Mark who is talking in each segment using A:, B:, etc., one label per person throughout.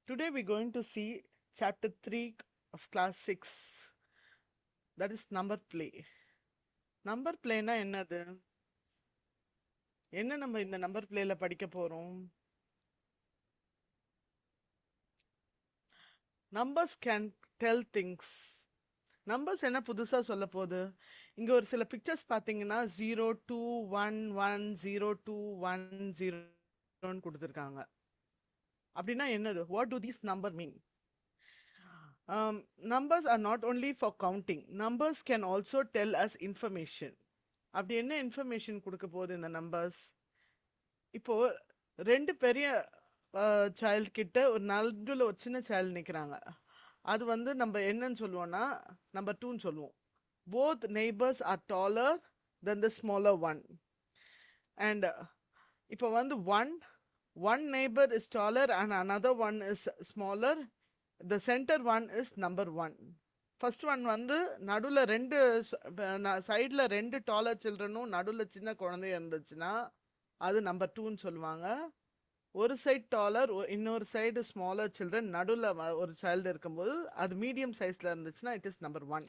A: Today we're going to see chapter 3 of class 6, that is number play. Number playனா என்னது? என்ன நம்ம இந்த number பிளேல படிக்க போறோம்? Numbers can tell things. Numbers என்ன புதுசா சொல்ல போகுது? இங்க ஒரு சில பிக்சர்ஸ் பாத்தீங்கன்னா 0 2 1 1 0 2 1 0 கொடுத்துருக்காங்க. அப்படின்னா என்னது? What do these number mean? Numbers are not only for counting. Numbers can also tell us information. அப்படி என்ன இன்ஃபர்மேஷன் கொடுக்க போகுது இந்த நம்பர்ஸ்? இப்போ ரெண்டு பெரிய சைல்டு கிட்ட ஒரு நடுவில் ஒரு சின்ன சைல்டு நிற்கிறாங்க. அது வந்து நம்ம என்னன்னு சொல்லுவோம்னா நம்பர் 2ன்னு சொல்லுவோம். Both neighbors are taller than the smaller one. And இப்போ வந்து one neighbor is taller and another one is smaller. The center one is number 1. First one வந்து நடுவில் ரெண்டு சைடில் ரெண்டு டாலர் சில்ட்ரனும் நடுவில் சின்ன குழந்தைய இருந்துச்சுன்னா அது நம்பர் 2ன்னு சொல்லுவாங்க. ஒரு சைடு டாலர் இன்னொரு சைடு ஸ்மாலர் சில்ட்ரன் நடுவில் ஒரு சைல்டு இருக்கும்போது அது மீடியம் சைஸில் இருந்துச்சுன்னா it is number 1.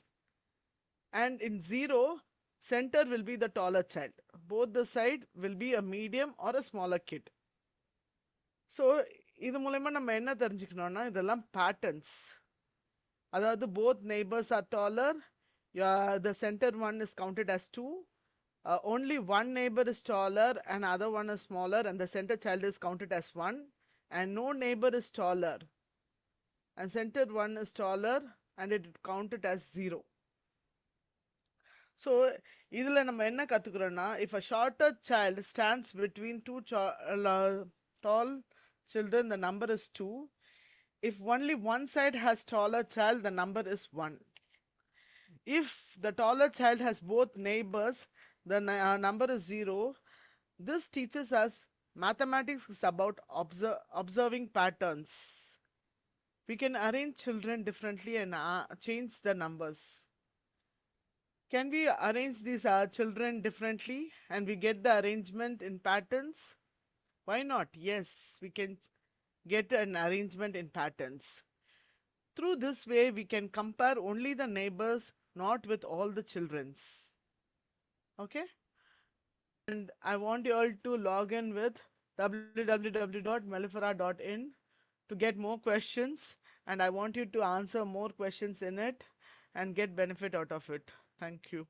A: And in 0 center will be the taller child. Both the side will be a medium or a smaller kid. So இது மூலயமா நம்ம என்ன தெரிஞ்சுக்கணும்னா இதெல்லாம் பேட்டர்ன்ஸ். அதாவது both neighbors are taller, the center one is counted as 2. Only one neighbor is taller and other one is smaller and the center child is counted as 1. And no neighbor is taller and center one is taller and it is counted as 0. So இதுல நம்ம என்ன கத்துக்கிறோம்னா if a shorter child stands between two tall children the number is 2. If only one side has taller child the number is 1. If the taller child has both neighbors the number is 0. This teaches us mathematics is about observing patterns. We can arrange children differently and change the numbers. Can we arrange these children differently and we get the arrangement in patterns? Why not? Yes, we can get an arrangement in patterns. Through this way, we can compare only the neighbors, not with all the childrens. Okay? And I want you all to log in with www.mellifera.in to get more questions, and I want you to answer more questions in it and get benefit out of it. Thank you.